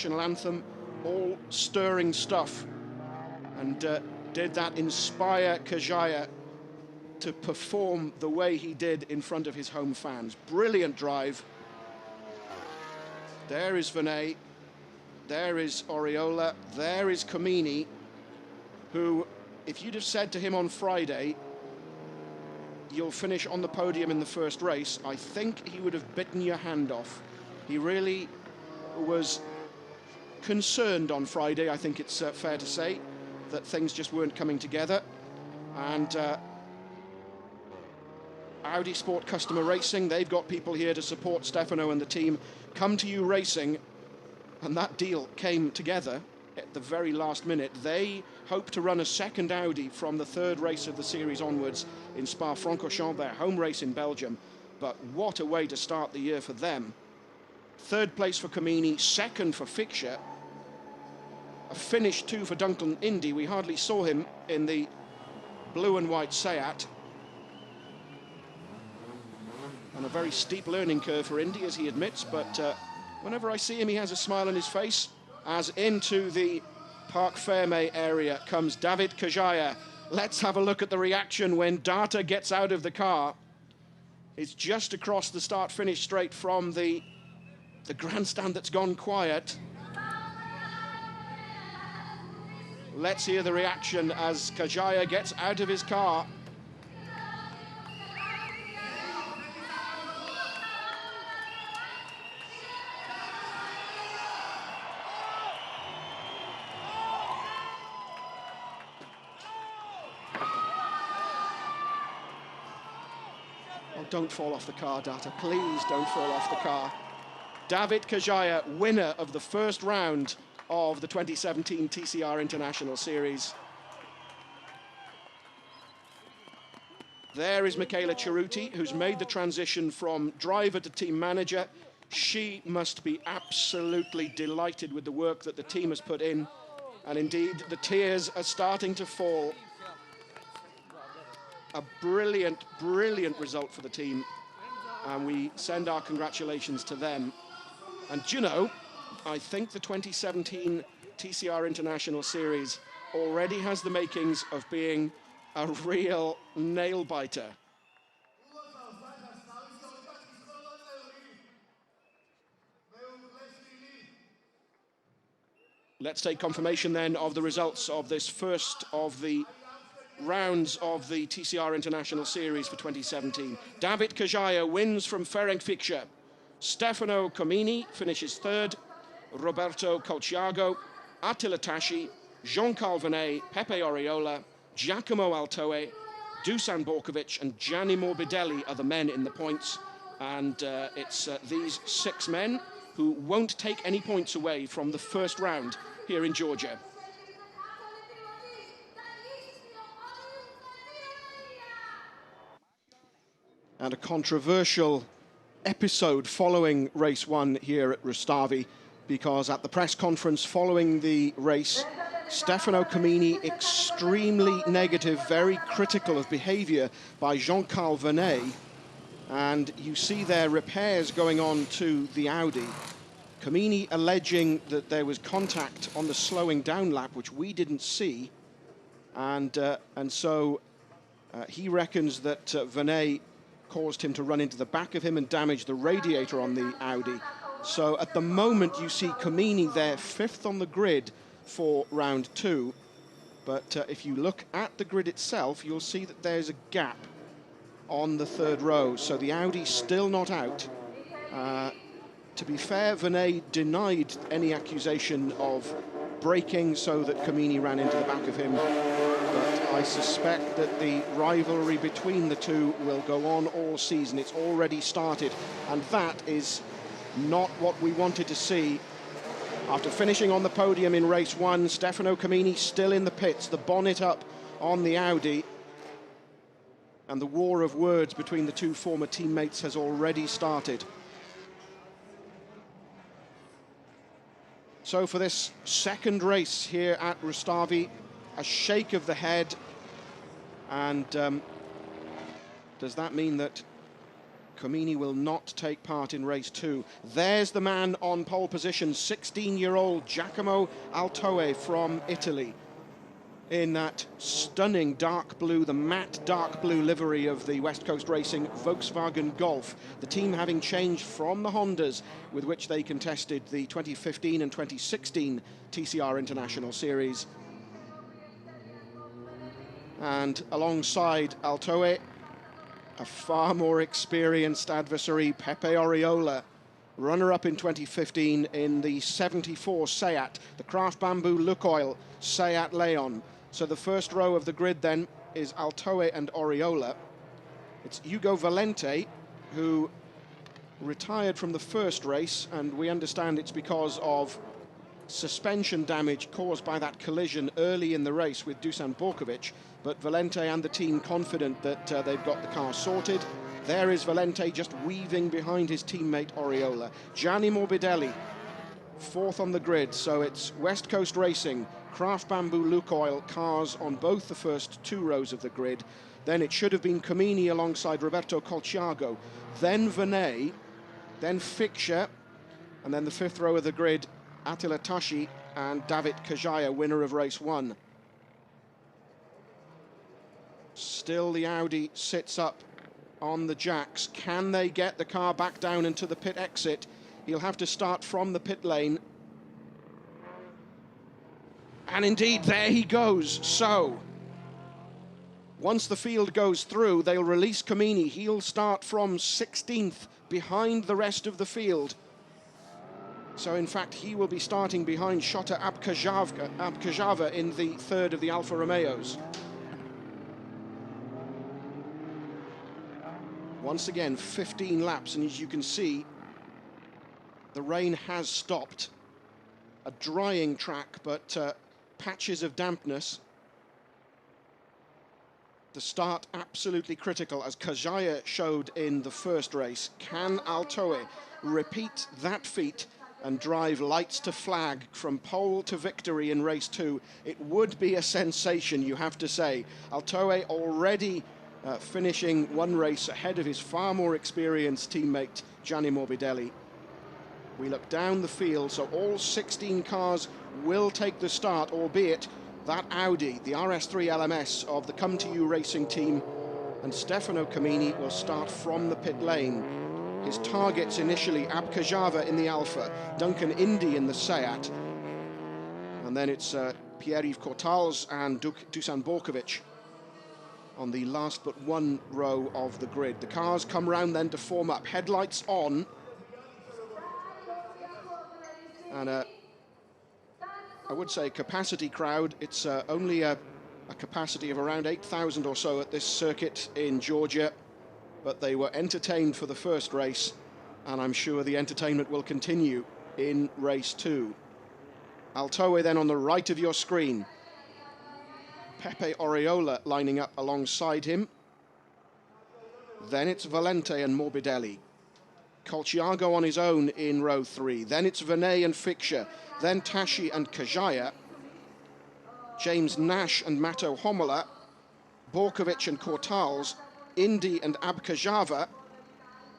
national anthem, all stirring stuff, and did that inspire Kajaya to perform the way he did in front of his home fans. Brilliant drive. There is Venet, there is Oriola, there is Comini, who, if you'd have said to him on Friday, you'll finish on the podium in the first race, I think he would have bitten your hand off. He really was concerned on Friday, I think it's fair to say, that things just weren't coming together. And Audi Sport Customer Racing, they've got people here to support Stefano and the team. Come to you racing, and that deal came together at the very last minute. They hope to run a second Audi from the third race of the series onwards in Spa-Francorchamps, their home race in Belgium. But what a way to start the year for them. Third place for Comini, second for Fixture. A finish too for Duncan Indy. We hardly saw him in the blue and white Seat. And a very steep learning curve for Indy, as he admits, but whenever I see him, he has a smile on his face. As into the Parc Fermé area comes David Kajaya. Let's have a look at the reaction when Data gets out of the car. It's just across the start-finish straight from the grandstand that's gone quiet. Let's hear the reaction as Kajaya gets out of his car. Don't fall off the car, Data. Please don't fall off the car. David Kajaya, winner of the first round of the 2017 TCR International Series. There is Michaela Cerruti, who's made the transition from driver to team manager. She must be absolutely delighted with the work that the team has put in. And indeed, the tears are starting to fall. A brilliant, brilliant result for the team, and we send our congratulations to them. And you know, I think the 2017 TCR International Series already has the makings of being a real nail-biter. Let's take confirmation then of the results of this first of the rounds of the TCR International Series for 2017. David Kajaya wins from Ferenc Fixture. Stefano Comini finishes third. Roberto Colciago, Attila Tasci, Jean-Carl Venet, Pepe Oriola, Giacomo Altoe, Dusan Borkovic and Gianni Morbidelli are the men in the points. And it's these six men who won't take any points away from the first round here in Georgia. And a controversial episode following race one here at Rustavi, because at the press conference following the race, Stefano Comini extremely negative, very critical of behavior by Jean-Carl Venet. And you see there repairs going on to the Audi. Comini alleging that there was contact on the slowing down lap, which we didn't see. And so he reckons that Venet caused him to run into the back of him and damage the radiator on the Audi. So at the moment you see Comini there, fifth on the grid for round two. But if you look at the grid itself, you'll see that there's a gap on the third row. So the Audi's still not out. To be fair, Venet denied any accusation of braking so that Comini ran into the back of him. But I suspect that the rivalry between the two will go on all season. It's already started, and that is not what we wanted to see. After finishing on the podium in race one, Stefano Comini still in the pits, the bonnet up on the Audi. And the war of words between the two former teammates has already started. So for this second race here at Rustavi, a shake of the head. And does that mean that Comini will not take part in race 2. There's the man on pole position, 16-year-old Giacomo Altoe from Italy, in that stunning dark blue, the matte dark blue livery of the West Coast Racing Volkswagen Golf, the team having changed from the Hondas with which they contested the 2015 and 2016 TCR International Series. And alongside Altoe, a far more experienced adversary, Pepe Oriola, runner-up in 2015 in the 74 Seat, the Craft Bamboo Lukoil Seat Leon. So the first row of the grid then is Altoe and Oriola. It's Hugo Valente, who retired from the first race, and we understand it's because of suspension damage caused by that collision early in the race with Dusan Borkovic. But Valente and the team confident that they've got the car sorted. There is Valente just weaving behind his teammate Oriola. Gianni Morbidelli, fourth on the grid, so it's West Coast Racing, Craft Bamboo Lukoil cars on both the first 2 rows of the grid. Then it should have been Comini alongside Roberto Colciago, then Venet, then Fixture, and then the 5th row of the grid, Attila Tashi and David Kajaya, winner of race 1. Still the Audi sits up on the jacks. Can they get the car back down into the pit exit? He'll have to start from the pit lane. And indeed, there he goes. So, once the field goes through, they'll release Comini. He'll start from 16th behind the rest of the field. So, in fact, he will be starting behind Shota Abkajava in the 3rd of the Alfa Romeos. Once again, 15 laps, and as you can see, the rain has stopped. A drying track, but patches of dampness. The start absolutely critical, as Kajaya showed in the first race. Can Altoe repeat that feat and drive lights to flag from pole to victory in race 2? It would be a sensation, you have to say. Altoe already finishing one race ahead of his far more experienced teammate Gianni Morbidelli. We look down the field, so all 16 cars will take the start, albeit that Audi, the RS3 LMS of the Come To You Racing team, and Stefano Comini will start from the pit lane. His targets initially, Abkajava in the Alfa, Duncan Indy in the Seat, and then it's Pierre-Yves Cortals and Dusan Borkovic on the last but 1 row of the grid. The cars come round then to form up, headlights on, and I would say capacity crowd. It's only a capacity of around 8,000 or so at this circuit in Georgia, but they were entertained for the first race, and I'm sure the entertainment will continue in race 2. Altoe then on the right of your screen. Pepe Oriola lining up alongside him. Then it's Valente and Morbidelli. Colciago on his own in row 3. Then it's Venet and Fixture. Then Tashi and Kajaya. James Nash and Mato Homola. Borkovic and Cortals. Indy and Abkajava.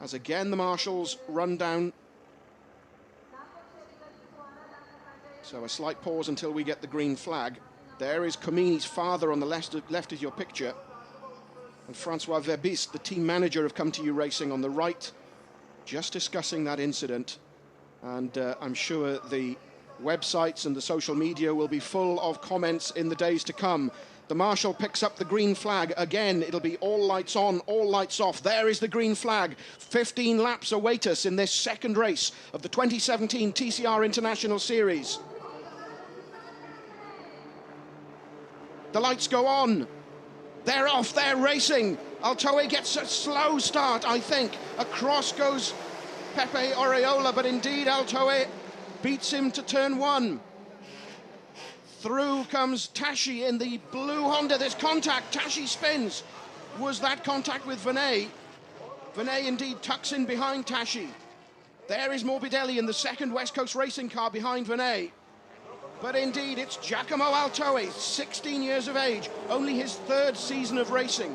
As again the marshals run down. So a slight pause until we get the green flag. There is Comini's father on the left of your picture. And Francois Verbis, the team manager of Come To You Racing, on the right, just discussing that incident. And I'm sure the websites and the social media will be full of comments in the days to come. The marshal picks up the green flag. Again, it'll be all lights on, all lights off. There is the green flag. 15 laps await us in this second race of the 2017 TCR International Series. The lights go on. They're off, they're racing. Altoe gets a slow start, I think. Across goes Pepe Oriola, but indeed Altoe beats him to turn 1. Through comes Tashi in the blue Honda. There's contact, Tashi spins. Was that contact with Venet? Venet indeed tucks in behind Tashi. There is Morbidelli in the second West Coast Racing car behind Venet. But indeed, it's Giacomo Altoe, 16 years of age, only his 3rd season of racing.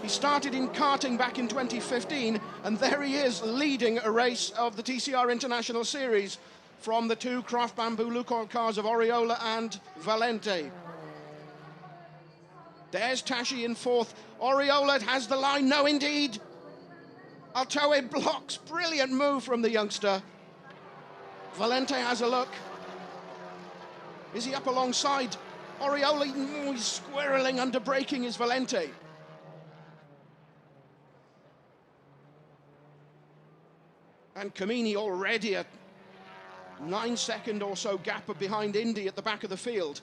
He started in karting back in 2015, and there he is leading a race of the TCR International Series from the two Craft Bamboo Lukoil cars of Oriola and Valente. There's Tashi in fourth. Oriola has the line. No, indeed. Altoe blocks. Brilliant move from the youngster. Valente has a look. Is he up alongside Oriola? He's squirreling under braking is Valente. And Camini already a 9-second or so gap behind Indy at the back of the field.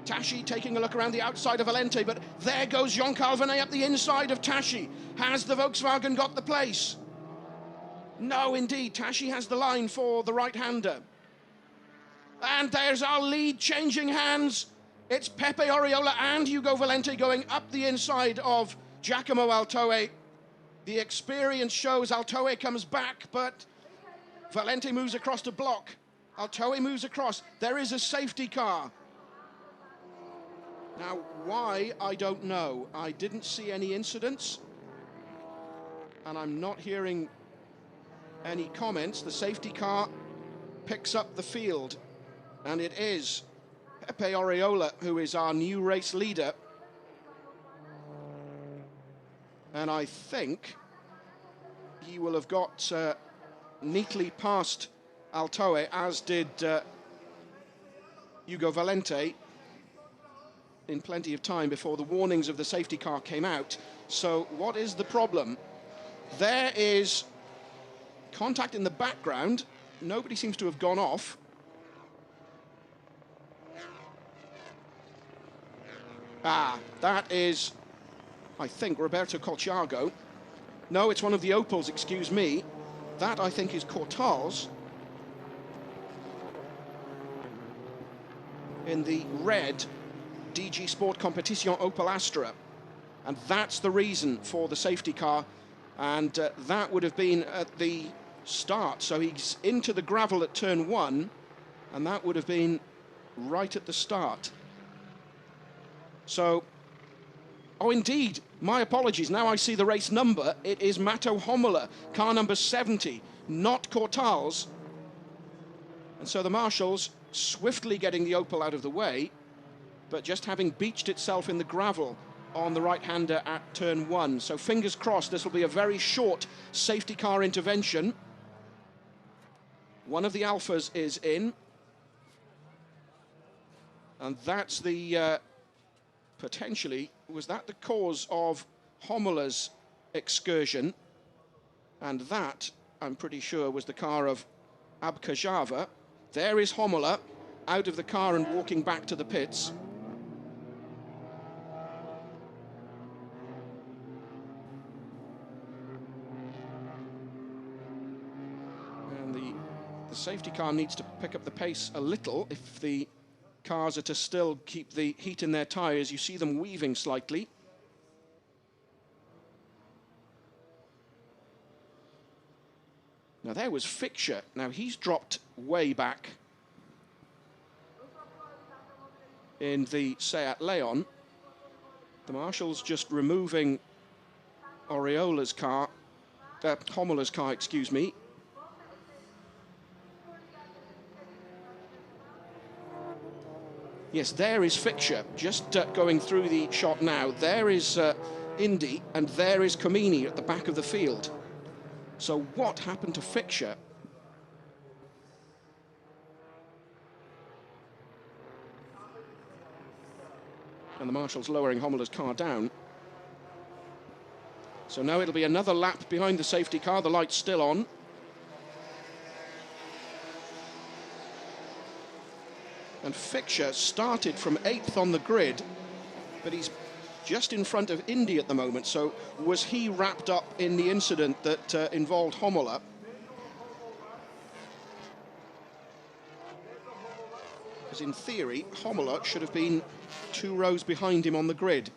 Tashi taking a look around the outside of Valente, but there goes Jean Calvenet up the inside of Tashi. Has the Volkswagen got the place? No, indeed. Tashi has the line for the right-hander. And there's our lead changing hands. It's Pepe Oriola and Hugo Valente going up the inside of Giacomo Altoe. The experience shows Altoe comes back, but Valente moves across to block. Altoe moves across. There is a safety car. Now, why, I don't know. I didn't see any incidents, and I'm not hearing any comments. The safety car picks up the field, and it is Pepe Oriola who is our new race leader. And I think he will have got neatly past Altoe, as did Hugo Valente, in plenty of time before the warnings of the safety car came out. So what is the problem? There is contact in the background. Nobody seems to have gone off. That is, I think, Roberto Colciago. No, it's one of the Opels, excuse me. That, I think, is Cortals in the red DG Sport Competition Opel Astra. And that's the reason for the safety car. And that would have been at the start. So he's into the gravel at turn 1, and that would have been right at the start. So, oh, indeed, my apologies. Now I see the race number. It is Mato Homola, car number 70, not Cortals. And so the marshals swiftly getting the Opel out of the way, but just having beached itself in the gravel on the right-hander at turn 1. So fingers crossed this will be a very short safety car intervention. One of the Alphas is in. And that's the, potentially, was that the cause of Homola's excursion? And that, I'm pretty sure, was the car of Abkhajava. There is Homola out of the car and walking back to the pits. And the safety car needs to pick up the pace a little if the cars are to still keep the heat in their tyres. You see them weaving slightly. Now there was Fixture. Now he's dropped way back in the Seat Leon. The marshals just removing Oriola's car, Homola's car, excuse me. Yes, there is Fixture, just going through the shot now. There is Indy, and there is Camini at the back of the field. So what happened to Fixture? And the marshals lowering Homola's car down. So now it'll be another lap behind the safety car. The light's still on. And Fixture started from 8th on the grid, but he's just in front of Indy at the moment. So was he wrapped up in the incident that involved Homola? Because in theory, Homola should have been 2 rows behind him on the grid.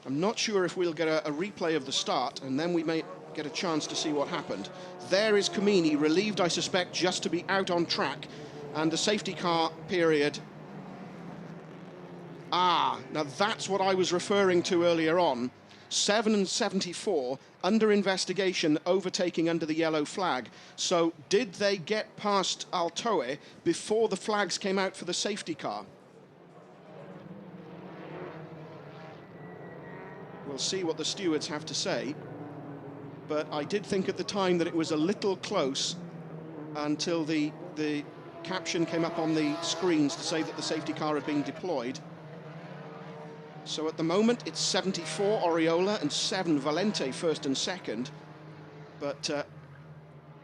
I'm not sure if we'll get a replay of the start, and then we may get a chance to see what happened. There is Camini, relieved, I suspect, just to be out on track. And the safety car period Now that's what I was referring to earlier on. 7.74, under investigation, overtaking under the yellow flag. So did they get past Altoe before the flags came out for the safety car? We'll see what the stewards have to say. But I did think at the time that it was a little close until the caption came up on the screens to say that the safety car had been deployed. So at the moment, it's 74 Oriola and 7 Valente first and second. But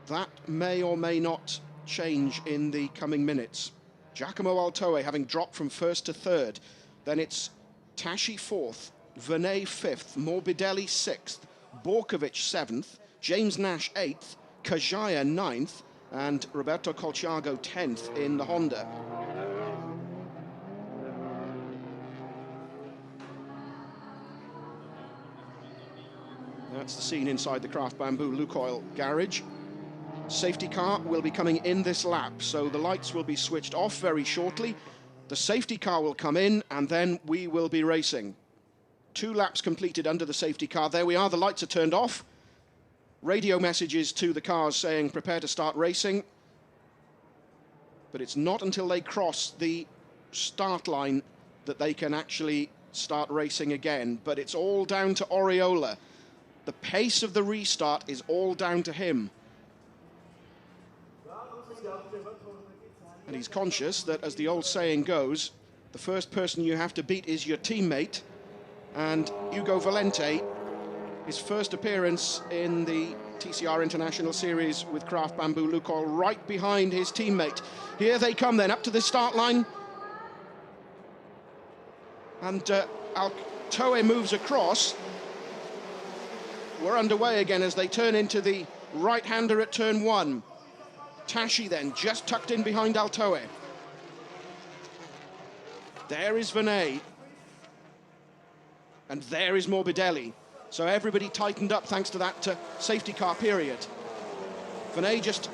that may or may not change in the coming minutes. Giacomo Altoe having dropped from first to third. Then it's Tashi fourth, Vernet fifth, Morbidelli sixth, Borkovic seventh, James Nash eighth, Kajaya ninth, and Roberto Colciago 10th in the Honda. That's the scene inside the Craft Bamboo Lukoil garage. Safety car will be coming in this lap, so the lights will be switched off very shortly. The safety car will come in, and then we will be racing. 2 laps completed under the safety car. There we are, the lights are turned off. Radio messages to the cars saying prepare to start racing. But it's not until they cross the start line that they can actually start racing again. But it's all down to Oriola. The pace of the restart is all down to him. And he's conscious that, as the old saying goes, the first person you have to beat is your teammate. And Hugo Valente, his first appearance in the TCR International Series with Craft Bamboo Lukoil, right behind his teammate. Here they come then, up to the start line. And Altoe moves across. We're underway again as they turn into the right-hander at turn 1. Tashi then, just tucked in behind Altoe. There is Vernet. And there is Morbidelli. So everybody tightened up thanks to that safety car period. Vernet just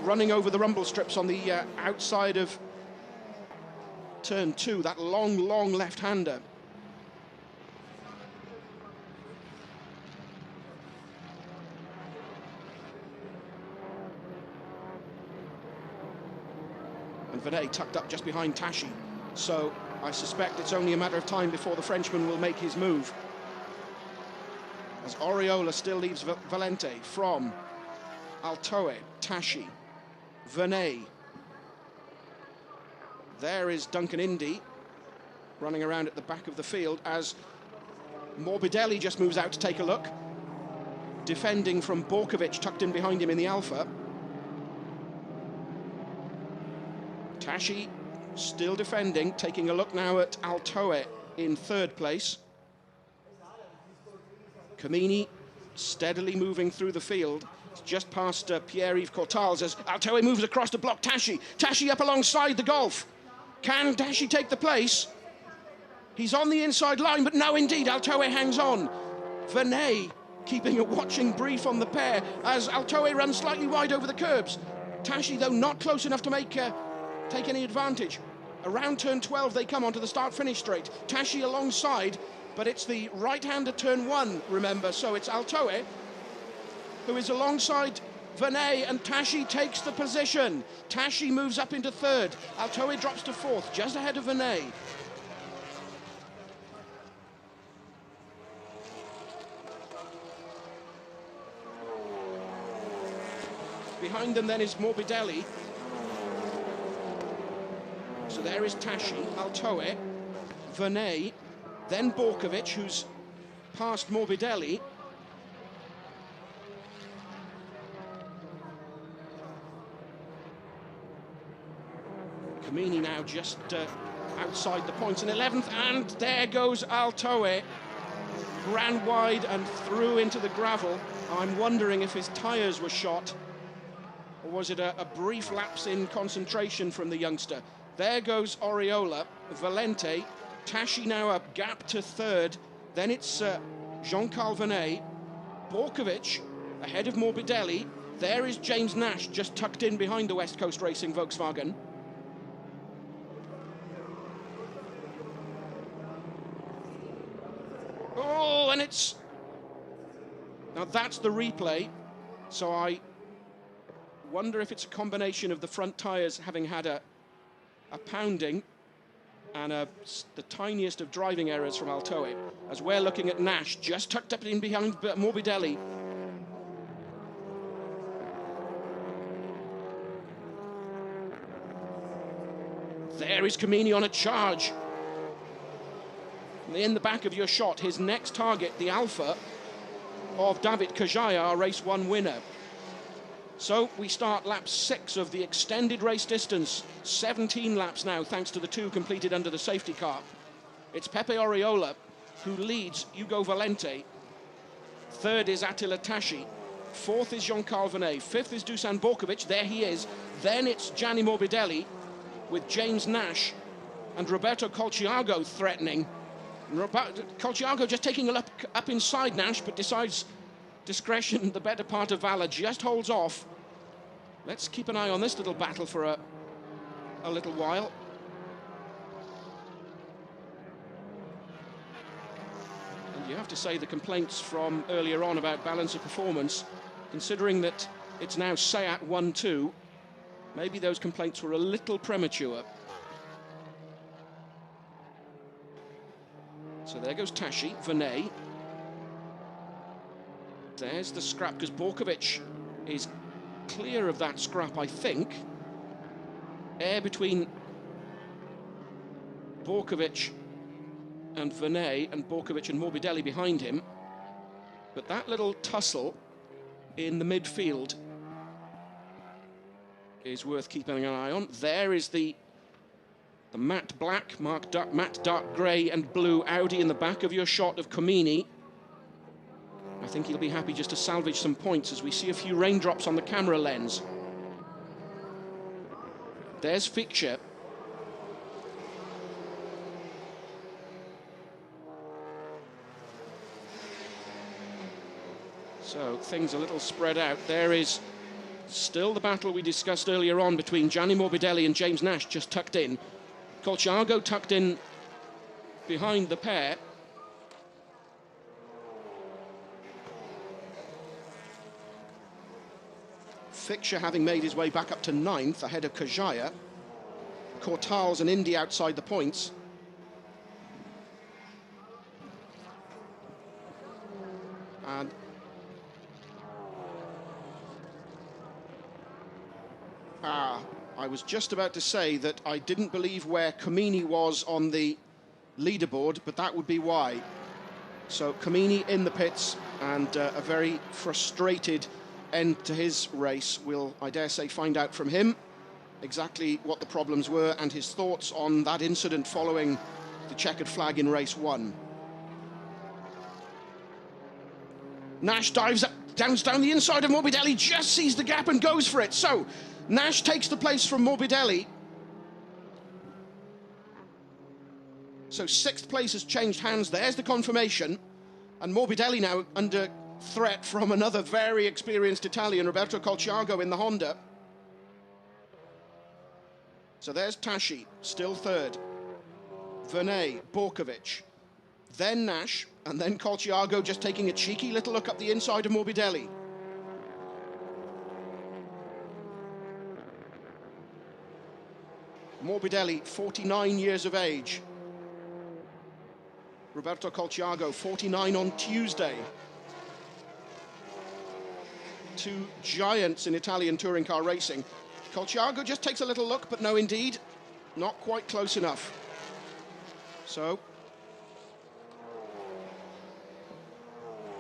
running over the rumble strips on the outside of turn 2, that long, long left-hander. And Vernet tucked up just behind Tashi. So I suspect it's only a matter of time before the Frenchman will make his move. As Oriola still leaves Valente from Altoe, Tashi, Vernet. There is Duncan Indy running around at the back of the field as Morbidelli just moves out to take a look. Defending from Borkovic, tucked in behind him in the Alpha. Tashi still defending, taking a look now at Altoe in third place. Camini steadily moving through the field. It's just past Pierre-Yves Cortals as Altoe moves across to block Tashi. Tashi up alongside the Golf. Can Tashi take the place? He's on the inside line, but no, indeed, Altoe hangs on. Vernet keeping a watching brief on the pair as Altoe runs slightly wide over the curbs. Tashi, though, not close enough to take any advantage. Around turn 12 they come onto the start-finish straight. Tashi alongside, but it's the right-hander turn 1, remember, so it's Altoe who is alongside Vernet, and Tashi takes the position. Tashi moves up into third. Altoe drops to fourth, just ahead of Vernet. Behind them then is Morbidelli. So there is Tashi, Altoe, Vernet, then Borkovic, who's past Morbidelli. Camini now just outside the points in 11th, and there goes Altoe. Ran wide and through into the gravel. I'm wondering if his tyres were shot, or was it a brief lapse in concentration from the youngster. There goes Oriola, Valente, Tashi now a gap to third. Then it's Jean-Carl Vernet, Borkovic ahead of Morbidelli. There is James Nash just tucked in behind the West Coast Racing Volkswagen. minutes. Now that's the replay, so I wonder if it's a combination of the front tyres having had a pounding and the tiniest of driving errors from Altoe, as we're looking at Nash just tucked up in behind Morbidelli. There is Camini on a charge. In the back of your shot, his next target, the Alpha of David Kajaya, our race 1 winner. So we start lap 6 of the extended race distance, 17 laps now, thanks to the 2 completed under the safety car. It's Pepe Oriola who leads Ugo Valente. 3rd is Attila Tashi. 4th is Jean-Carl Venet. 5th is Dusan Borkovic. There he is. Then it's Gianni Morbidelli with James Nash and Roberto Colciago threatening. Colciago just taking a look up inside Nash, but decides discretion, the better part of valor, just holds off. Let's keep an eye on this little battle for a little while. And you have to say the complaints from earlier on about balance of performance, considering that it's now Seat 1-2, maybe those complaints were a little premature. So there goes Tashi, Venet. There's the scrap, because Borkovic is clear of that scrap, I think. Air between Borkovic and Venet, and Borkovic and Morbidelli behind him. But that little tussle in the midfield is worth keeping an eye on. There is the matte black, matte dark grey and blue Audi in the back of your shot of Comini. I think he'll be happy just to salvage some points as we see a few raindrops on the camera lens. There's Fixture. So things a little spread out. There is still the battle we discussed earlier on between Gianni Morbidelli and James Nash, just tucked in. Colciago tucked in behind the pair. Fixture having made his way back up to 9th ahead of Kajaya. Cortals and Indy outside the points. And I was just about to say that I didn't believe where Comini was on the leaderboard, but that would be why. So Comini in the pits, and a very frustrated end to his race. We'll, I dare say, find out from him exactly what the problems were and his thoughts on that incident following the checkered flag in race 1. Nash dives up, down the inside of Morbidelli, just sees the gap and goes for it. So Nash takes the place from Morbidelli. So 6th place has changed hands. There's the confirmation. And Morbidelli now under threat from another very experienced Italian, Roberto Colciago, in the Honda. So there's Tashi, still 3rd. Venet, Borkovic, then Nash, and then Colciago just taking a cheeky little look up the inside of Morbidelli. Morbidelli, 49 years of age. Roberto Colciago, 49 on Tuesday. 2 giants in Italian touring car racing. Colciago just takes a little look, but no, indeed, not quite close enough. So,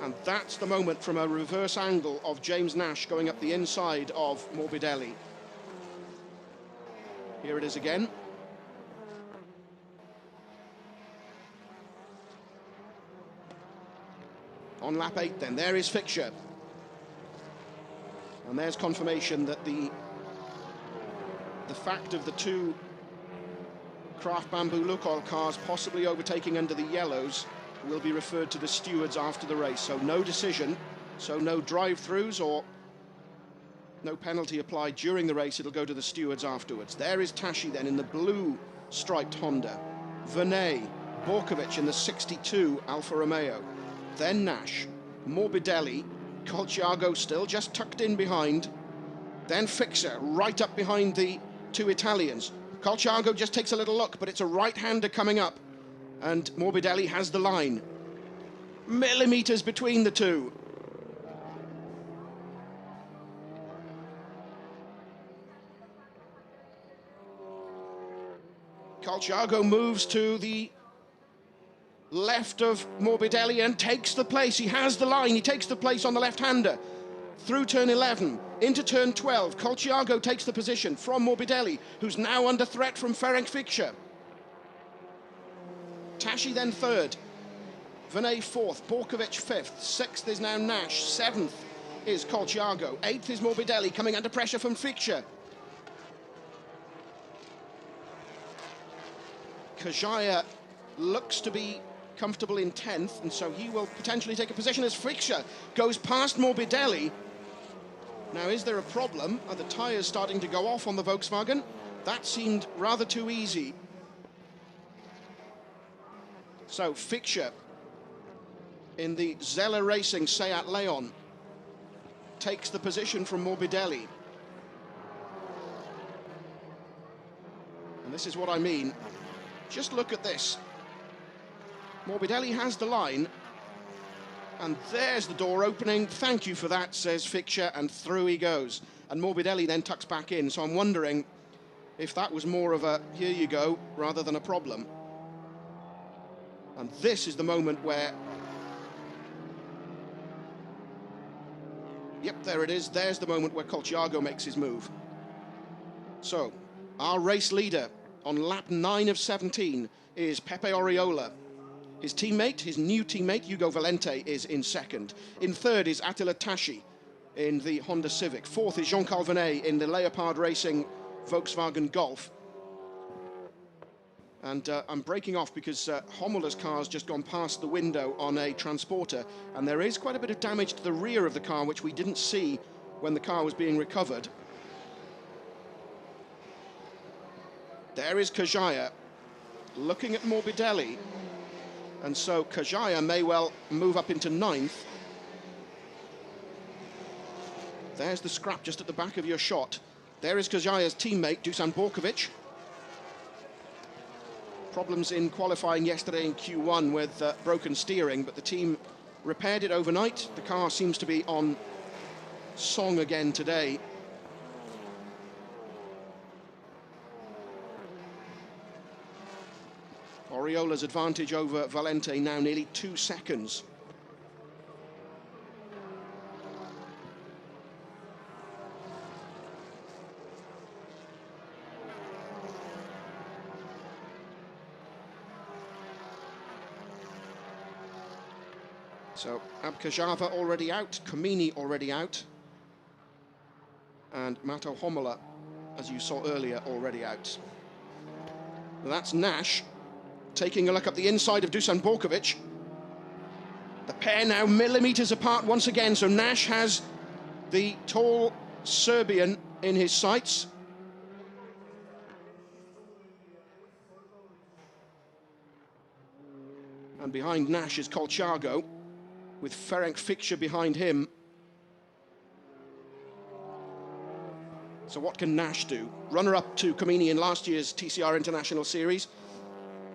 and that's the moment from a reverse angle of James Nash going up the inside of Morbidelli. Here it is again. On lap 8 then, there is Fixture. And there's confirmation that the fact of the 2 Craft Bamboo Lukoil cars possibly overtaking under the yellows will be referred to the stewards after the race. So no decision, so no drive-throughs or no penalty applied during the race. It'll go to the stewards afterwards. There is Tashi then in the blue striped Honda. Venet, Borkovic in the 62 Alfa Romeo. then Nash, Morbidelli, Colciago still just tucked in behind, then Fixer right up behind the two Italians. Colciago just takes a little look, but it's a right-hander coming up, and Morbidelli has the line. Millimeters between the two. Colciago moves to the left of Morbidelli and takes the place. He has the line. He takes the place on the left-hander. Through turn 11, into turn 12. Colciago takes the position from Morbidelli, who's now under threat from Ferenc Fikscher. Tashi then third. Venet fourth. Borkovic fifth. Sixth is now Nash. Seventh is Colciago. Eighth is Morbidelli, coming under pressure from Fikscher. Kajaya looks to be comfortable in 10th, and so he will potentially take a position as Fikscher goes past Morbidelli. Now, is there a problem? Are the tyres starting to go off on the Volkswagen? That seemed rather too easy. So, Fikscher in the Zeller Racing Seat Leon takes the position from Morbidelli. And this is what I mean. Just look at this. Morbidelli has the line, and there's the door opening. Thank you for that, says Fikscher, and through he goes. And Morbidelli then tucks back in, so I'm wondering if that was more of a here you go rather than a problem. And this is the moment where, yep, there it is. There's the moment where Colciago makes his move. So, our race leader on lap 9 of 17 is Pepe Oriola. His teammate, his new teammate, Hugo Valente, is in second. In third is Attila Tashi in the Honda Civic. Fourth is Jean-Carl Venet in the Leopard Racing Volkswagen Golf. And I'm breaking off because Homola's car's just gone past the window on a transporter, and there is quite a bit of damage to the rear of the car, which we didn't see when the car was being recovered. There is Kajaya looking at Morbidelli, and so Kajaya may well move up into 9th. There's the scrap just at the back of your shot. There is Kajaya's teammate, Dusan Borkovic. Problems in qualifying yesterday in Q1 with broken steering, but the team repaired it overnight. The car seems to be on song again today. Oriola's advantage over Valente now nearly 2 seconds. So Abkhazava already out, Kamini already out, and Mato Homola, as you saw earlier, already out. That's Nash taking a look up the inside of Dusan Borkovic. The pair now millimeters apart once again, so Nash has the tall Serbian in his sights. And behind Nash is Colciago, with Ferenc Fikscher behind him. So what can Nash do? Runner-up to Kamini in last year's TCR International Series.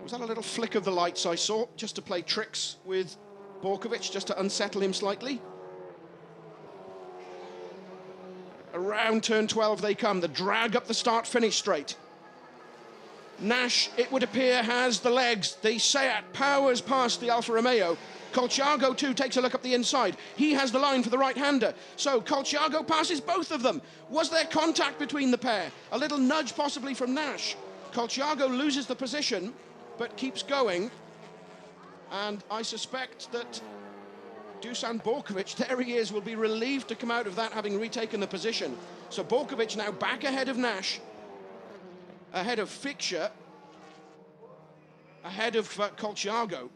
Was that a little flick of the lights I saw, just to play tricks with Borkovic, just to unsettle him slightly? Around turn 12 they come, the drag up the start-finish straight. Nash, it would appear, has the legs. The Seat powers past the Alfa Romeo. Colciago, too, takes a look up the inside. He has the line for the right-hander. So Colciago passes both of them. Was there contact between the pair? A little nudge possibly from Nash. Colciago loses the position, but keeps going. And I suspect that Dusan Borkovic, there he is, will be relieved to come out of that, having retaken the position. So Borkovic now back ahead of Nash, ahead of Fikscher, ahead of Colciago.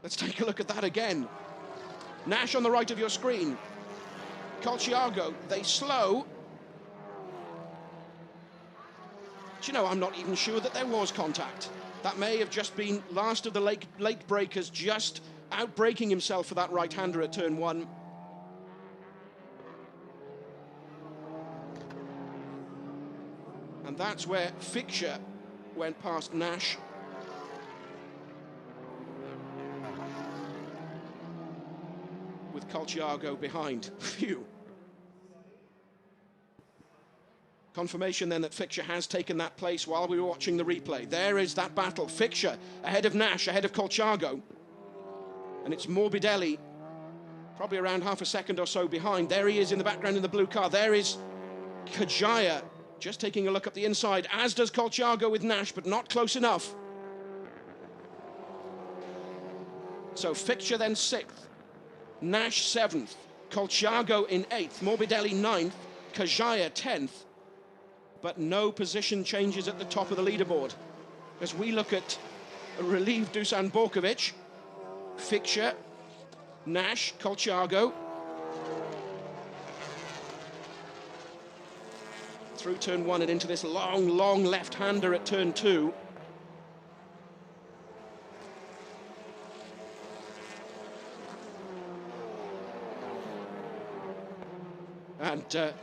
Let's take a look at that again. Nash on the right of your screen. Colciago, they slow. Do you know, I'm not even sure that there was contact. That may have just been last of the late breakers, just outbraking himself for that right-hander at turn 1. And that's where Fixture went past Nash. With Colciago behind. Phew. Confirmation then that Fixture has taken that place while we were watching the replay. There is that battle. Fixture ahead of Nash, ahead of Colciago. And it's Morbidelli, probably around half a second or so behind. There he is in the background in the blue car. There is Kajaya, just taking a look up the inside, as does Colciago with Nash, but not close enough. So Fixture then 6th, Nash 7th, Colciago in 8th, Morbidelli 9th, Kajaya 10th, but no position changes at the top of the leaderboard. As we look at a relieved Dusan Borkovic, Fixture, Nash, Colciago, through turn 1 and into this long left-hander at turn 2. And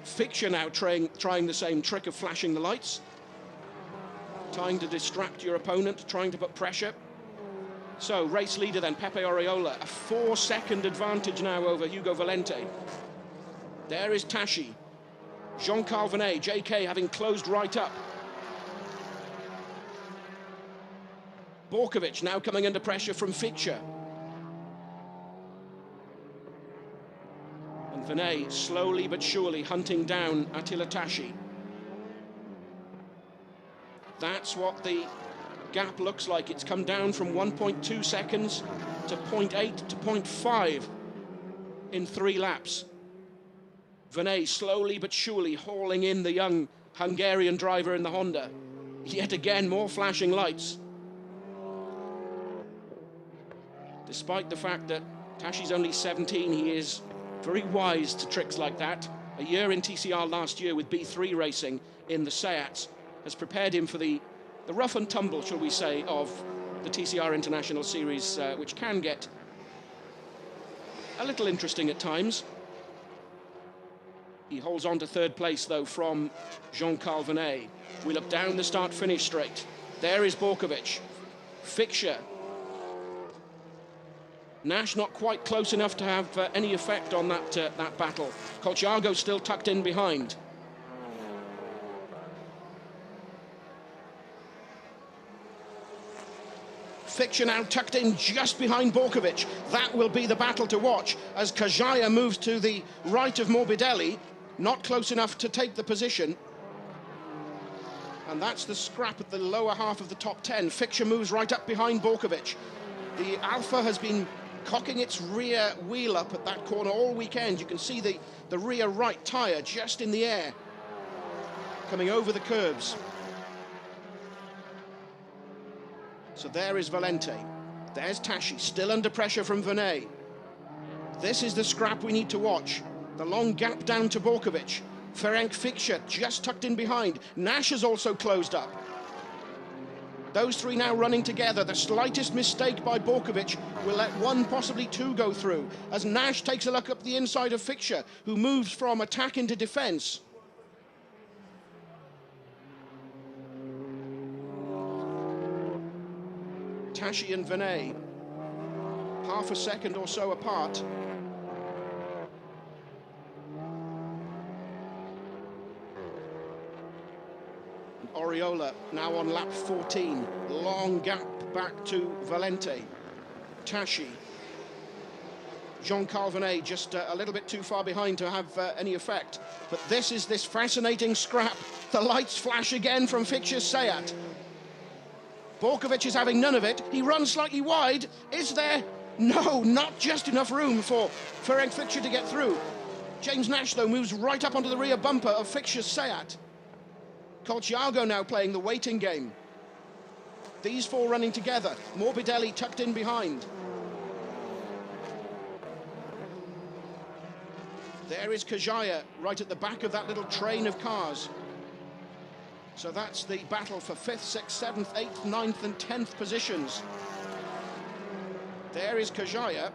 Fixture now trying the same trick of flashing the lights, trying to distract your opponent, trying to put pressure. So race leader then, Pepe Oriola, a 4-second advantage now over Hugo Valente. There is Tashi. Jean-Carl Venet, JK having closed right up. Borkovic now coming under pressure from Fixture. And Venet slowly but surely hunting down Attila Tashi. That's what the gap looks like. It's come down from 1.2 seconds to 0.8 to 0.5 in 3 laps. Venet slowly but surely hauling in the young Hungarian driver in the Honda. Yet again, more flashing lights. Despite the fact that Tashi's only 17, he is very wise to tricks like that. A year in TCR last year with B3 racing in the Seats has prepared him for the rough and tumble, shall we say, of the TCR International Series, which can get a little interesting at times. He holds on to 3rd place, though, from Jean-Carl Venet. We look down the start-finish straight. There is Borkovic. Fixture. Nash not quite close enough to have any effect on that battle. Colciago still tucked in behind. Fixture now tucked in just behind Borkovic. That will be the battle to watch as Kajaya moves to the right of Morbidelli. Not close enough to take the position. And that's the scrap at the lower half of the top 10. Fixture moves right up behind Borkovic. The Alfa has been cocking its rear wheel up at that corner all weekend. You can see the rear right tyre just in the air, coming over the curbs. So there is Valente. There's Tashi, still under pressure from Venet. This is the scrap we need to watch. The long gap down to Borkovic. Ferenc Fixture just tucked in behind. Nash has also closed up. Those 3 now running together. The slightest mistake by Borkovic will let 1, possibly 2 go through, as Nash takes a look up the inside of Fixture, who moves from attack into defence. Tashi and Venet, half a second or so apart. Oriola now on lap 14. Long gap back to Valente. Tashi. Jean-Carl Venet just a little bit too far behind to have any effect. But this is this fascinating scrap. The lights flash again from Fixture's Seat. Borkovic is having none of it. He runs slightly wide. Is there? No, not just enough room for Ferenc Fixture to get through. James Nash, though, moves right up onto the rear bumper of Fixture's Seat. Colciago now playing the waiting game. These 4 running together. Morbidelli tucked in behind. There is Kajaya right at the back of that little train of cars. So that's the battle for 5th, 6th, 7th, 8th, 9th and 10th positions. There is Kajaya,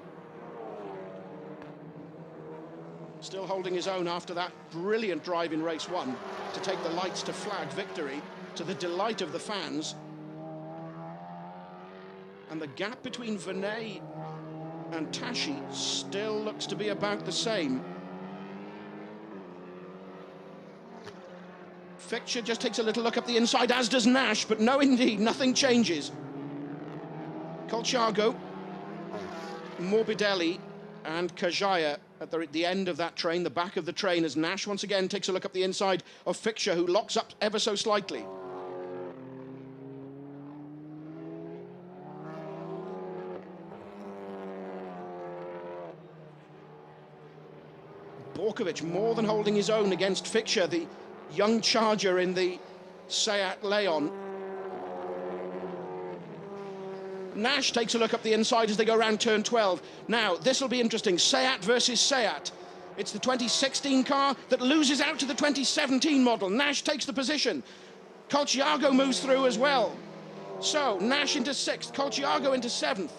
still holding his own after that brilliant drive in race 1 to take the lights to flag victory, to the delight of the fans. And the gap between Vinay and Tashi still looks to be about the same. Fixture just takes a little look up the inside, as does Nash, but no, indeed, nothing changes. Colciago, Morbidelli and Kajaya at the end of that train, the back of the train, as Nash once again takes a look up the inside of Fixture, who locks up ever so slightly. Borkovic more than holding his own against Fixture, the young charger in the Seat Leon. Nash takes a look up the inside as they go around turn 12. Now, this will be interesting. Seat versus Seat. It's the 2016 car that loses out to the 2017 model. Nash takes the position. Colciago moves through as well. So, Nash into 6th, Colciago into 7th.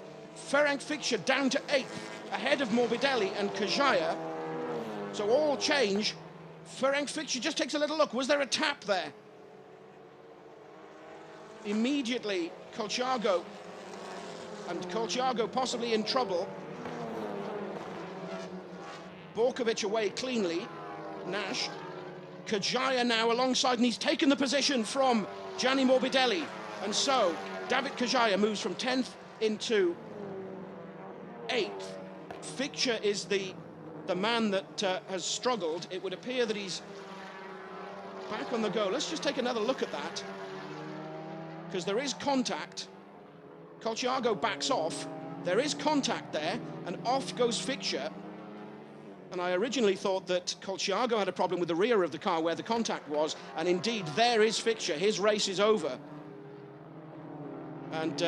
Ferenc Fixture down to 8th, ahead of Morbidelli and Kajaya. So all change. Ferenc Fixture just takes a little look. Was there a tap there? Immediately, Colciago possibly in trouble. Borkovic away cleanly. Nash. Kajaya now alongside, and he's taken the position from Gianni Morbidelli. And so, David Kajaya moves from 10th into 8th. Fixture is the man that has struggled. It would appear that he's back on the go. Let's just take another look at that, because there is contact. Colciago backs off. There is contact there, and off goes Fixture. And I originally thought that Colciago had a problem with the rear of the car where the contact was, and indeed there is Fixture. His race is over. And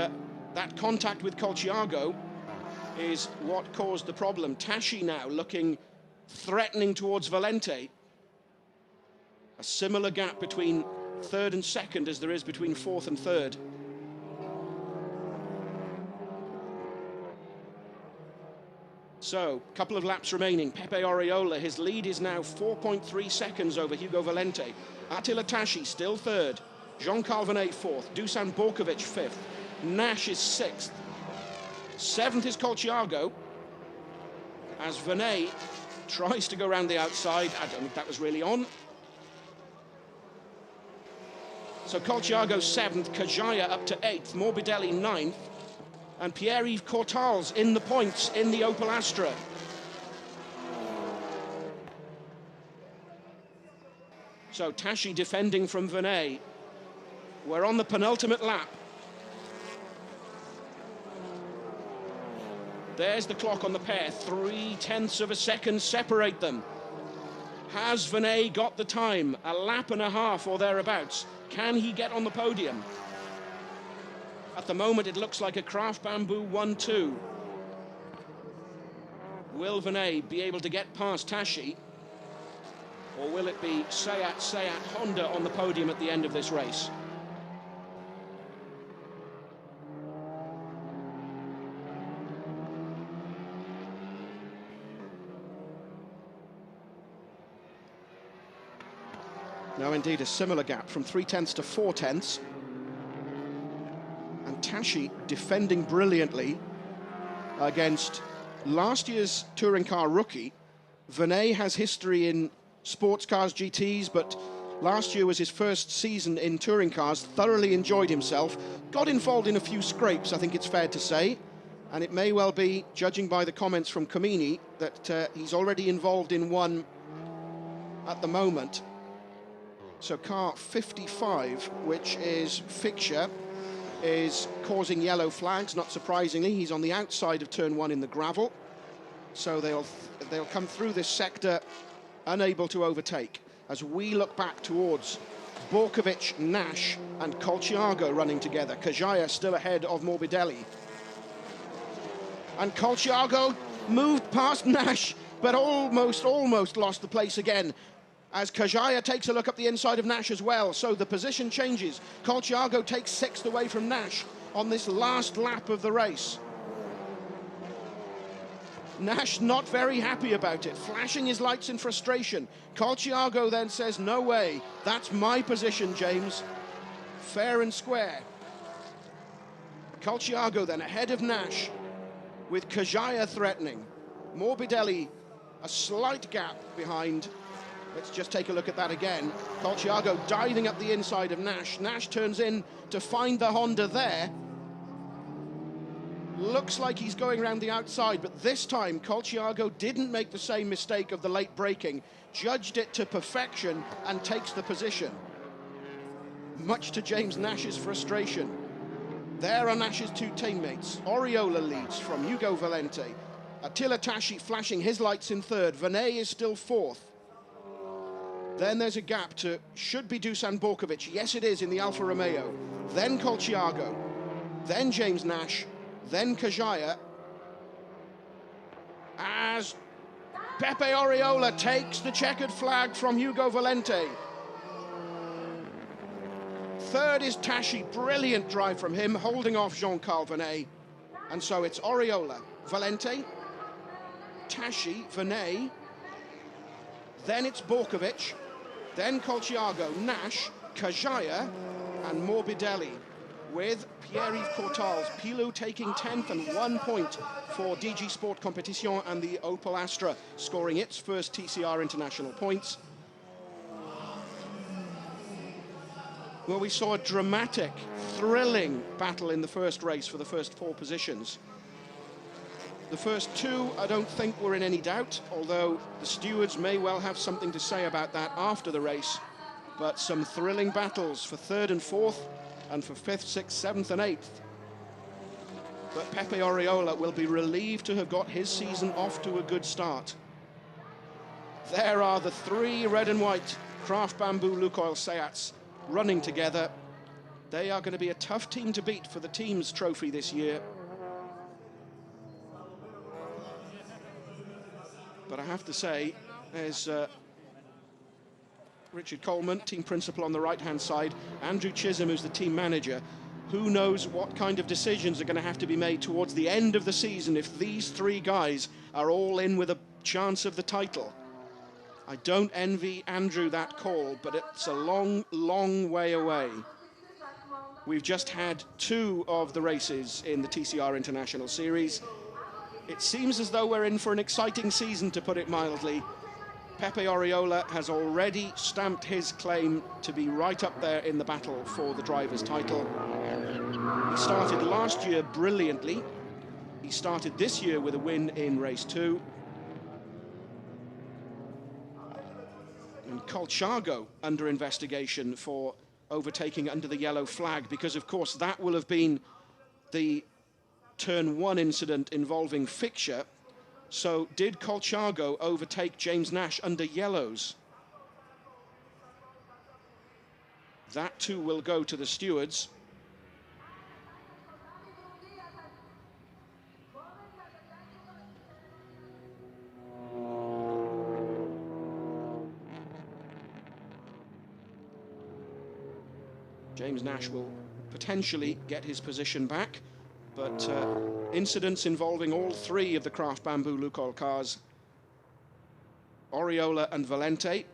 that contact with Colciago is what caused the problem. Tashi now looking threatening towards Valente. A similar gap between 3rd and 2nd as there is between 4th and 3rd. So, couple of laps remaining. Pepe Oriola, his lead is now 4.3 seconds over Hugo Valente. Attila Tashi still 3rd. Jean-Carl Venet 4th. Dusan Borkovic 5th. Nash is 6th. 7th is Colciago, as Venet tries to go around the outside. I don't think that was really on. So Colciago 7th, Kajaya up to 8th, Morbidelli 9th, and Pierre-Yves Cortals in the points in the Opel Astra. So Tashi defending from Venet. We're on the penultimate lap. There's the clock on the pair. 0.3 of a second separate them. Has Venet got the time? A lap and a half or thereabouts. Can he get on the podium? At the moment, it looks like a Craft Bamboo 1-2. Will Venet be able to get past Tashi? Or will it be Seat Honda on the podium at the end of this race? Now, indeed, a similar gap from 0.3 to 0.4. And Tashi defending brilliantly against last year's touring car rookie. Venet has history in sports cars, GTs, but last year was his first season in touring cars. Thoroughly enjoyed himself. Got involved in a few scrapes, I think it's fair to say. And it may well be, judging by the comments from Comini, that he's already involved in one at the moment. So car 55, which is Fixture, is causing yellow flags, not surprisingly. He's on the outside of turn 1 in the gravel. So they'll come through this sector unable to overtake. As we look back towards Borkovic, Nash and Colciago running together. Kajaya still ahead of Morbidelli. And Colciago moved past Nash, but almost lost the place again. as Kajaya takes a look up the inside of Nash as well. So the position changes. Colciago takes 6th away from Nash on this last lap of the race. Nash not very happy about it, flashing his lights in frustration. Colciago then says, no way, that's my position, James. Fair and square. Colciago then ahead of Nash, with Kajaya threatening. Morbidelli, a slight gap behind. Let's just take a look at that again. Colciago diving up the inside of Nash. Nash turns in to find the Honda there. Looks like he's going around the outside, but this time Colciago didn't make the same mistake of the late braking, judged it to perfection and takes the position. Much to James Nash's frustration. There are Nash's two teammates. Oriola leads from Hugo Valente. Attila Tashi flashing his lights in 3rd. Venet is still 4th. Then there's a gap to, should be Dusan Borkovic. Yes, it is in the Alfa Romeo. Then Colciago. Then James Nash. Then Kajaya, as Pepe Oriola takes the checkered flag from Hugo Valente. 3rd is Tashi, brilliant drive from him, holding off Jean-Carl Venet. And so it's Oriola, Valente, Tashi, Venet, then it's Borkovic, then Colciago, Nash, Kajaya, and Morbidelli, with Pierre-Yves Cortals. Pilou taking 10th and 1 point for DG Sport Competition, and the Opel Astra scoring its first TCR international points. Well, we saw a dramatic, thrilling battle in the first race for the first 4 positions. The first 2, I don't think were in any doubt, although the stewards may well have something to say about that after the race. But some thrilling battles for 3rd and 4th, and for 5th, 6th, 7th and 8th. But Pepe Oriola will be relieved to have got his season off to a good start. There are the 3 red and white Craft Bamboo Lukoil Seats running together. They are going to be a tough team to beat for the team's trophy this year. But I have to say, there's Richard Coleman, team principal on the right-hand side, Andrew Chisholm, who's the team manager. Who knows what kind of decisions are going to have to be made towards the end of the season if these 3 guys are all in with a chance of the title. I don't envy Andrew that call, but it's a long, long way away. We've just had 2 of the races in the TCR International Series. It seems as though we're in for an exciting season, to put it mildly. Pepe Oriola has already stamped his claim to be right up there in the battle for the driver's title. He started last year brilliantly. He started this year with a win in race 2. And Colciago under investigation for overtaking under the yellow flag, because of course that will have been the turn 1 incident involving fixture. So did Colciago overtake James Nash under yellows? That too will go to the stewards. James Nash will potentially get his position back. But incidents involving all 3 of the Craft Bamboo Lukoil cars, Oriola and Valente,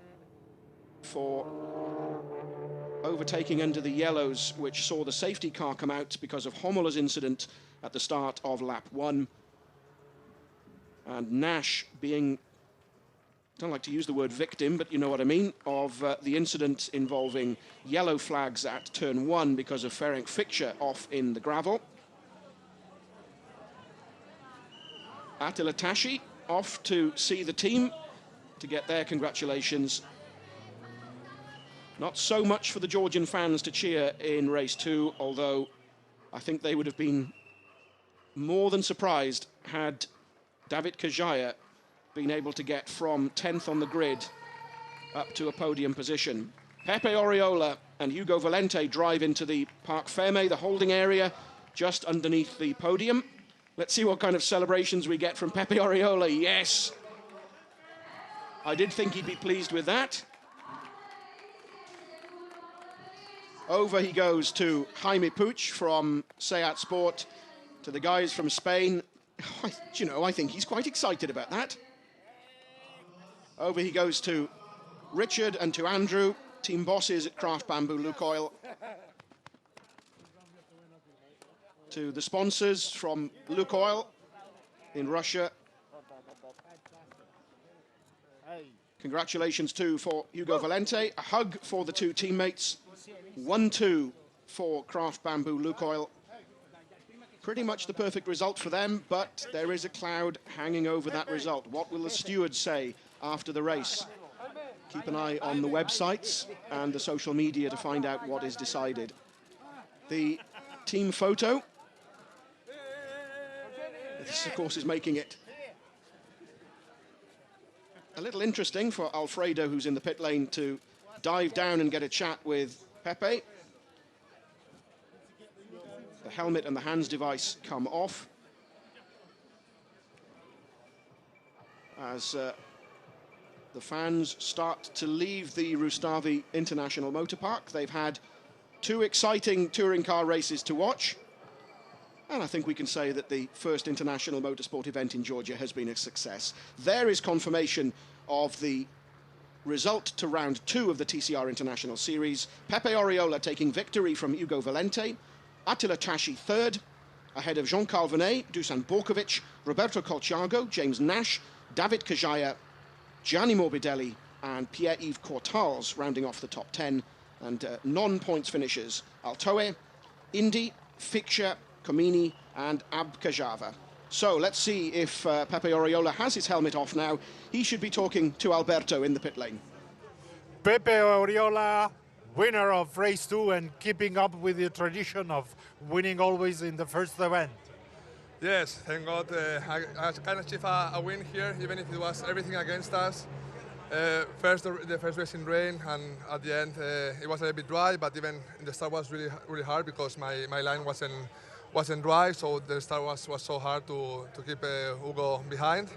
for overtaking under the yellows, which saw the safety car come out because of Homola's incident at the start of lap 1. And Nash being, I don't like to use the word victim, but you know what I mean, of the incident involving yellow flags at turn 1 because of Ferenc fixture off in the gravel. Attila Tashi off to see the team, to get their congratulations. Not so much for the Georgian fans to cheer in race 2, although I think they would have been more than surprised had David Kajaya been able to get from 10th on the grid up to a podium position. Pepe Oriola and Hugo Valente drive into the Parc Ferme, the holding area, just underneath the podium. Let's see what kind of celebrations we get from Pepe Oriola. Yes! I did think he'd be pleased with that. Over he goes to Jaime Puig from Seat Sport, to the guys from Spain. I think he's quite excited about that. Over he goes to Richard and to Andrew, team bosses at Craft Bamboo Lukoil. To the sponsors from Lukoil in Russia. Congratulations too for Hugo Valente. A hug for the two teammates. 1-2 for Craft Bamboo Lukoil. Pretty much the perfect result for them, but there is a cloud hanging over that result. What will the stewards say after the race? Keep an eye on the websites and the social media to find out what is decided. The team photo. This, of course, is making it a little interesting for Alfredo, who's in the pit lane, to dive down and get a chat with Pepe. The helmet and the hands device come off as the fans start to leave the Rustavi International Motor Park. They've had two exciting touring car races to watch, and I think we can say that the first international motorsport event in Georgia has been a success. There is confirmation of the result to round 2 of the TCR International Series. Pepe Oriola taking victory from Hugo Valente. Attila Tashi third, ahead of Jean-Carl Venet, Dusan Borkovic, Roberto Colciago, James Nash, David Kajaya, Gianni Morbidelli, and Pierre-Yves Cortals rounding off the top 10. And non-points finishers, Altoe, Indy, Fixture, Comini, and Abkajava. So let's see if Pepe Oriola has his helmet off now. He should be talking to Alberto in the pit lane. Pepe Oriola, winner of race 2 and keeping up with the tradition of winning always in the first event. Yes, thank God I can achieve a win here, even if it was everything against us. First, the first race in rain, and at the end it was a little bit dry, but even in the start was really hard because my line wasn't dry, so the start was so hard to keep Hugo behind.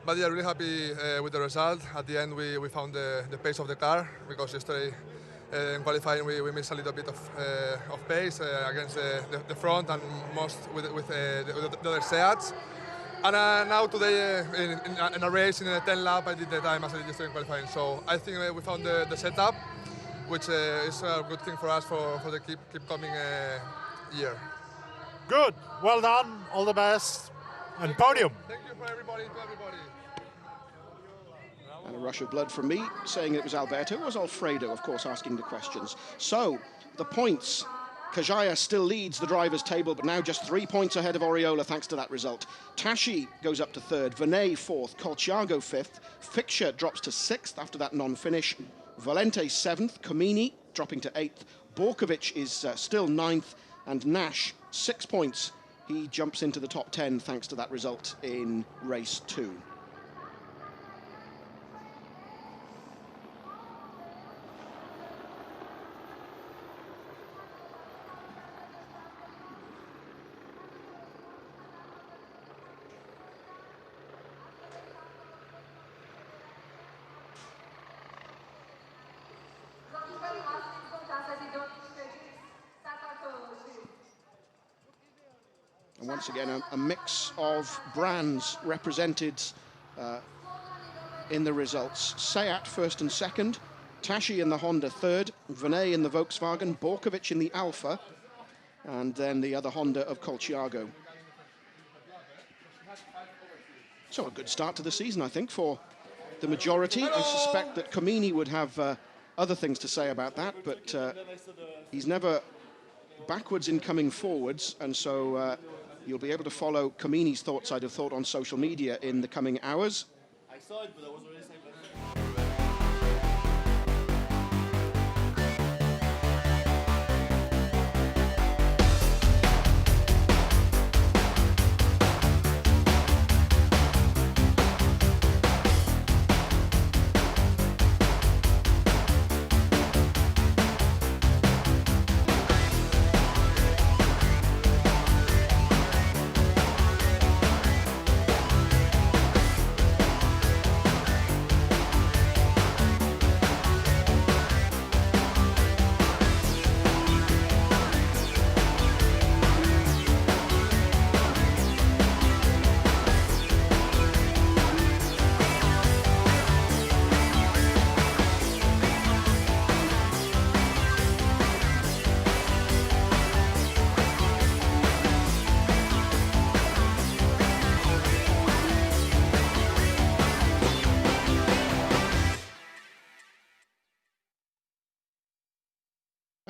But yeah, really happy with the result. At the end, we found the pace of the car, because yesterday in qualifying we missed a little bit of pace against the front and most with the other Seats. And now today in a race in a 10 lap, I did the time as I did yesterday in qualifying. So I think we found the setup, which is a good thing for us for the keep coming year. Good, well done, all the best, and podium. Thank you for everybody, to everybody. And a rush of blood from me, saying it was Alberto. It was Alfredo, of course, asking the questions. So, the points. Kajaya still leads the driver's table, but now just 3 points ahead of Oriola thanks to that result. Tashi goes up to 3rd, Venet 4th, Colciago 5th, Fixture drops to 6th after that non-finish, Valente 7th, Comini dropping to 8th, Borkovic is still 9th, and Nash 6 points. He jumps into the top 10 thanks to that result in race 2. And once again, a mix of brands represented in the results. Seat 1st and 2nd, Tashi in the Honda 3rd, Venet in the Volkswagen, Borkovic in the Alfa, and then the other Honda of Colciago. So a good start to the season, I think, for the majority. I suspect that Comini would have other things to say about that, but he's never backwards in coming forwards, and so you'll be able to follow Comini's thoughts, I'd have thought, on social media in the coming hours. I saw it, but I wasn't really saying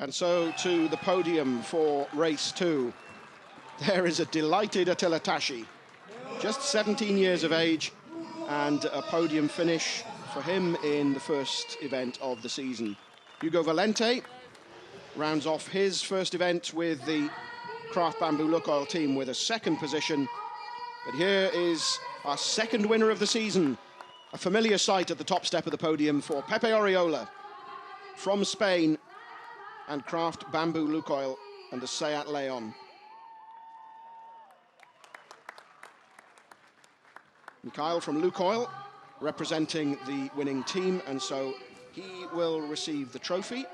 And so to the podium for race 2. There is a delighted Attila Tashi, just 17 years of age, and a podium finish for him in the first event of the season. Hugo Valente rounds off his first event with the Craft Bamboo Lukoil team with a second position. But here is our second winner of the season, a familiar sight at the top step of the podium for Pepe Oriola from Spain and Craft Bamboo Lukoil and the Seat Leon. Mikhail from Lukoil representing the winning team, and so he will receive the trophy.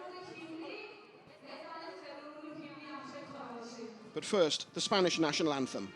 But first, the Spanish national anthem.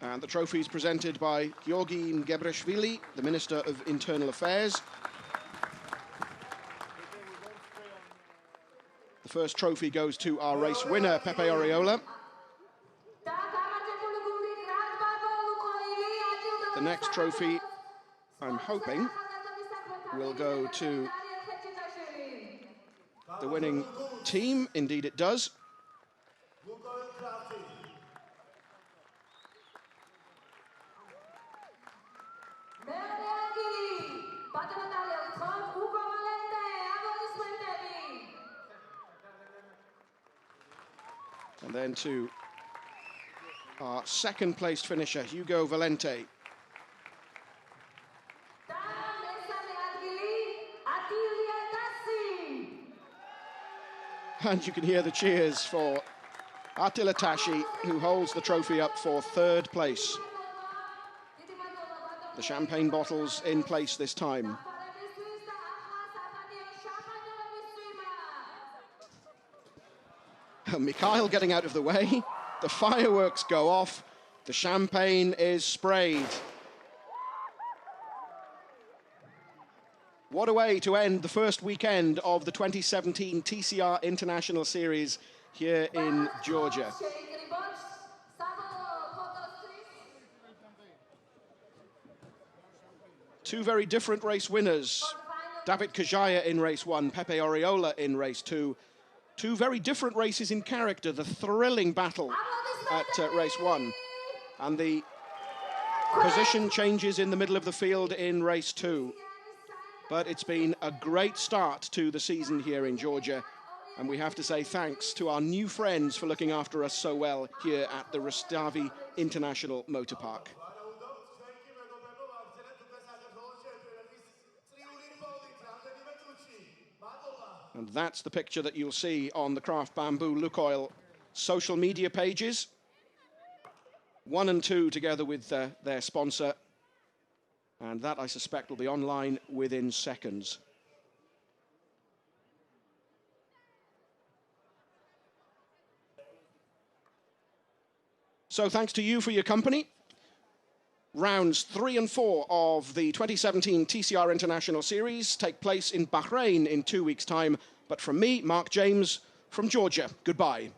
And the trophy is presented by Georgi Ngebreshvili, the Minister of Internal Affairs. The first trophy goes to our race winner, Pepe Oriola. The next trophy, I'm hoping, will go to the winning team. Indeed it does. And then to our second placed finisher, Hugo Valente. And you can hear the cheers for Attila Tashi, who holds the trophy up for third place. The champagne bottles in place this time. Mikhail getting out of the way. The fireworks go off. The champagne is sprayed. What a way to end the first weekend of the 2017 TCR International Series here in Georgia. Two very different race winners. David Kajaya in race 1, Pepe Oriola in race 2. Two very different races in character. The thrilling battle at race 1 and the position changes in the middle of the field in race 2. But it's been a great start to the season here in Georgia, and we have to say thanks to our new friends for looking after us so well here at the Rustavi International Motor Park. And that's the picture that you'll see on the Craft Bamboo Lukoil social media pages. 1 and 2 together with their sponsor. And that, I suspect, will be online within seconds. So thanks to you for your company. Rounds 3 and 4 of the 2017 TCR International Series take place in Bahrain in 2 weeks' time. But from me, Mark James, from Georgia, goodbye.